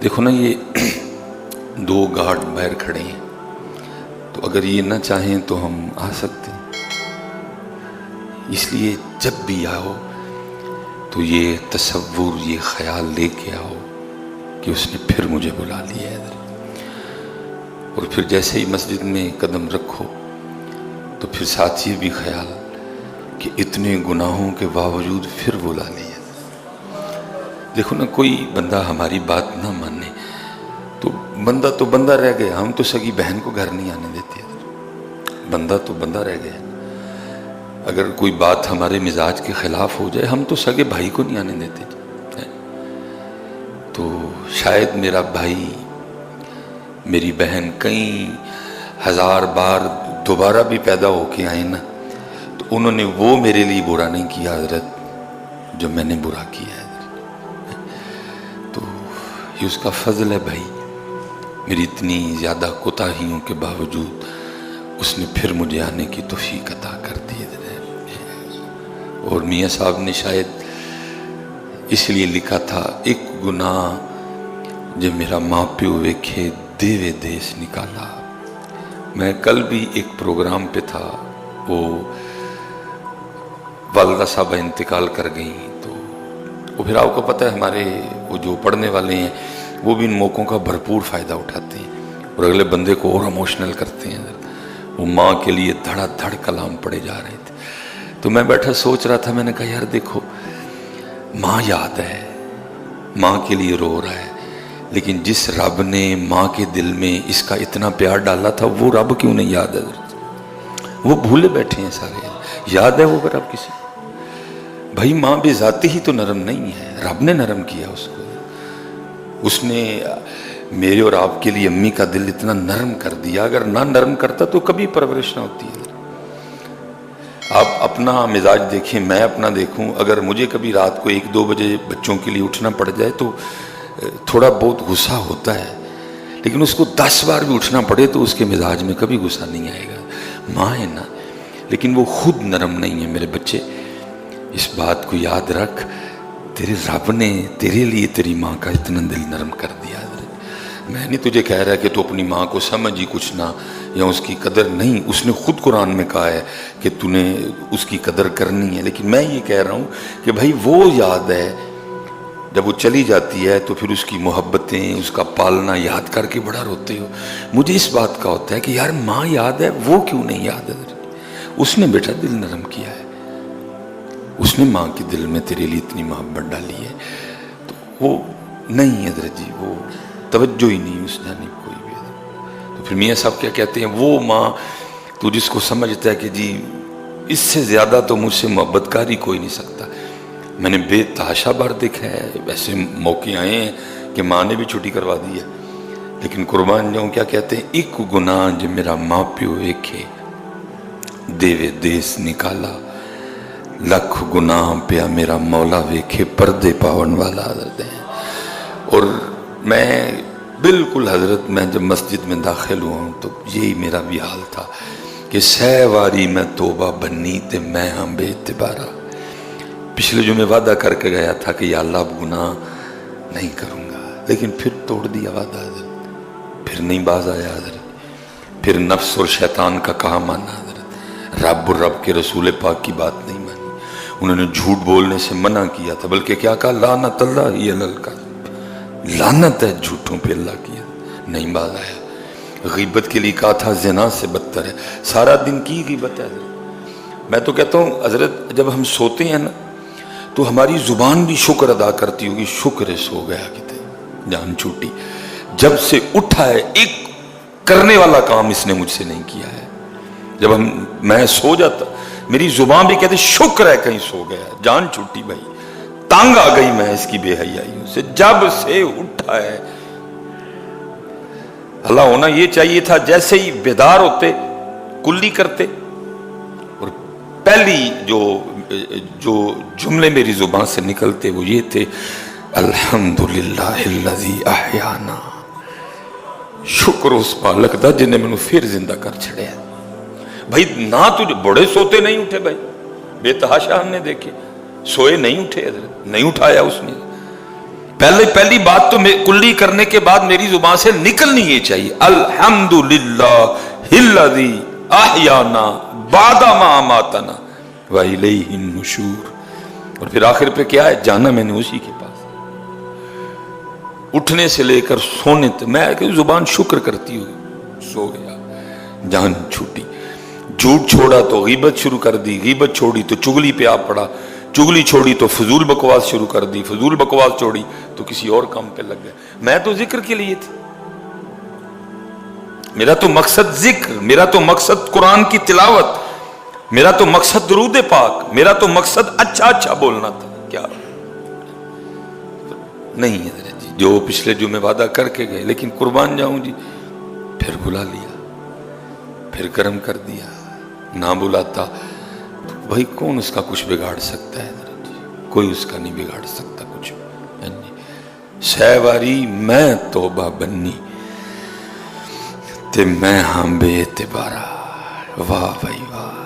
دیکھو نا، یہ دو گارڈ باہر کھڑے ہیں، تو اگر یہ نہ چاہیں تو ہم آ سکتے ہیں۔ اس لیے جب بھی آؤ تو یہ تصور، یہ خیال لے کے آؤ کہ اس نے پھر مجھے بلا لیا ہے ادھر، اور پھر جیسے ہی مسجد میں قدم رکھو تو پھر ساتھ یہ بھی خیال کہ اتنے گناہوں کے باوجود پھر بلا لیا۔ دیکھو نا، کوئی بندہ ہماری بات نہ مانے تو بندہ رہ گیا۔ ہم تو سگی بہن کو گھر نہیں آنے دیتے، بندہ تو بندہ رہ گیا۔ اگر کوئی بات ہمارے مزاج کے خلاف ہو جائے، ہم تو سگے بھائی کو نہیں آنے دیتے۔ تو شاید میرا بھائی، میری بہن کئی ہزار بار دوبارہ بھی پیدا ہو کے آئے نا، تو انہوں نے وہ میرے لیے برا نہیں کیا حضرت جو میں نے برا کیا ہے۔ تو یہ اس کا فضل ہے بھائی، میری اتنی زیادہ کوتاہیوں کے باوجود اس نے پھر مجھے آنے کی توفیق عطا کر دی۔ اور میاں صاحب نے شاید اس لیے لکھا تھا، ایک گناہ جو میرا ماں پیو ویکھے دیوے دیس نکالا۔ میں کل بھی ایک پروگرام پہ تھا، وہ والدہ صاحبہ انتقال کر گئیں، تو وہ پھر آپ کو پتہ ہے ہمارے وہ جو پڑھنے والے ہیں وہ بھی ان موقعوں کا بھرپور فائدہ اٹھاتے ہیں اور اگلے بندے کو اور ایموشنل کرتے ہیں۔ وہ ماں کے لیے دھڑا دھڑ کلام پڑے جا رہے تھے، تو میں بیٹھا سوچ رہا تھا، میں نے کہا یار دیکھو، ماں یاد ہے، ماں کے لیے رو رہا ہے، لیکن جس رب نے ماں کے دل میں اس کا اتنا پیار ڈالا تھا، وہ رب کیوں نہیں یاد ہے؟ وہ بھولے بیٹھے ہیں سارے، یاد ہے وہ رب کسی؟ بھائی ماں بے ذاتی ہی تو نرم نہیں ہے، رب نے نرم کیا اس کو۔ اس نے میرے اور آپ کے لیے امی کا دل اتنا نرم کر دیا، اگر نہ نرم کرتا تو کبھی پرورش نہ ہوتی ہے۔ آپ اپنا مزاج دیکھیں، میں اپنا دیکھوں، اگر مجھے کبھی رات کو 1-2 بجے بچوں کے لیے اٹھنا پڑ جائے تو تھوڑا بہت غصہ ہوتا ہے، لیکن اس کو 10 بار بھی اٹھنا پڑے تو اس کے مزاج میں کبھی غصہ نہیں آئے گا۔ ماں ہے نا، لیکن وہ خود نرم نہیں ہے۔ میرے بچے، اس بات کو یاد رکھ، تیرے رب نے تیرے لیے تیری ماں کا اتنا دل نرم کر دیا۔ میں نہیں تجھے کہہ رہا کہ تو اپنی ماں کو سمجھ ہی کچھ نہ، یا اس کی قدر نہیں، اس نے خود قرآن میں کہا ہے کہ تو نے اس کی قدر کرنی ہے، لیکن میں یہ کہہ رہا ہوں کہ بھائی وہ یاد ہے، جب وہ چلی جاتی ہے تو پھر اس کی محبتیں، اس کا پالنا یاد کر کے بڑا روتے ہو۔ مجھے اس بات کا ہوتا ہے کہ یار ماں یاد ہے، وہ کیوں نہیں یاد ہے؟ اس نے بیٹا دل نرم کیا ہے، اس نے ماں کے دل میں تیرے لیے اتنی محبت ڈالی ہے، تو وہ نہیں حضرت جی، وہ توجہ ہی نہیں اس جانب کوئی بھی۔ تو پھر میاں صاحب کیا کہتے ہیں، وہ ماں تو جس کو سمجھتا ہے کہ جی اس سے زیادہ تو مجھ سے محبت کار ہی کوئی نہیں سکتا۔ میں نے بے تحاشا بار دیکھا ہے، ویسے موقع آئے ہیں کہ ماں نے بھی چھٹی کروا دی ہے، لیکن قربان جاؤں، کیا کہتے ہیں، ایک گناہ جو میرا ماں پیو ویکھے دیوے دیس نکالا، لکھ گناہ پیا میرا مولا ویکھے پردے پاون والا حضرت ہے۔ اور میں بالکل حضرت، میں جب مسجد میں داخل ہوا ہوں تو یہی میرا بھی حال تھا کہ 100 واری میں توبہ بنی تے میں ہاں بے اعتبارہ۔ پچھلے جو میں وعدہ کر کے گیا تھا کہ یا اللہ اب گناہ نہیں کروں گا، لیکن پھر توڑ دیا وعدہ حضرت، پھر نہیں باز آیا حضرت، پھر نفس اور شیطان کا کہا مانا حضرت، رب اور رب کے رسول پاک کی بات نہیں مانی۔ انہوں نے جھوٹ بولنے سے منع کیا تھا، بلکہ کیا کہا، لعنت اللہ علی الکاذب، لعنت ہے جھوٹوں پہ اللہ کی، نہیں باز آیا۔ غیبت کے لیے کہا تھا زنا سے بدتر ہے، سارا دن کی غیبت ہے حضرت۔ میں تو کہتا ہوں حضرت، جب ہم سوتے ہیں نا تو ہماری زبان بھی شکر ادا کرتی ہوگی، شکر ہے سو گیا کتے، جان چھوٹی، جب سے اٹھا ہے ایک کرنے والا کام اس نے مجھ سے نہیں کیا ہے۔ جب میں سو جاتا، میری زبان بھی کہتے شکر ہے کہیں سو گیا، جان چھوٹی بھائی، تانگ آ گئی میں اس کی بے حیائیوں سے، جب سے اٹھا ہے۔ اللہ ہونا یہ چاہیے تھا جیسے ہی بیدار ہوتے کلی کرتے، اور پہلی جو جملے میری زبان سے نکلتے وہ یہ تھے، الحمدللہ الذی احیانا، شکر اس مالک دا جنہیں میں نے پھر زندہ کر چھڑے ہیں۔ بھائی نہ تجھے بڑے سوتے نہیں اٹھے، بھائی بے تحاشا ہم نے دیکھے، سوئے نہیں اٹھے حضرت، نہیں اٹھایا اس نے، پہلی بات تو کلی کرنے کے بعد میری زبان سے نکلنی یہ چاہیے، الحمدللہ الذی احیانا بعد ما اماتنا والیہ النشور. اور پھر آخر پہ کیا ہے؟ جانا میں نے اسی کے پاس. اٹھنے سے لے کر سونے تک میں زبان شکر کرتی ہوں، سو گیا جان چھوٹی. جھوٹ چھوڑا تو غیبت شروع کر دی، غیبت چھوڑی تو چگلی پہ آ پڑا، چگلی چھوڑی تو فضول بکواس شروع کر دی، فضول بکواس چھوڑی تو کسی اور کام پہ لگ گئے. میں تو ذکر کے لیے تھی، میرا تو مقصد ذکر، میرا تو مقصد قرآن کی تلاوت، میرا تو مقصد درود پاک، میرا تو مقصد اچھا بولنا تھا. کیا نہیں حضرت جی، جو پچھلے جمعے وعدہ کر کے گئے، لیکن قربان جاؤں جی پھر بلا لیا، پھر کرم کر دیا. نہ بلاتا تو بھائی کون اس کا کچھ بگاڑ سکتا ہے حضرت جی؟ کوئی اس کا نہیں بگاڑ سکتا کچھ. سہواری میں توبہ بنی تے میں ہاں بے اعتبارا. واہ بھائی واہ.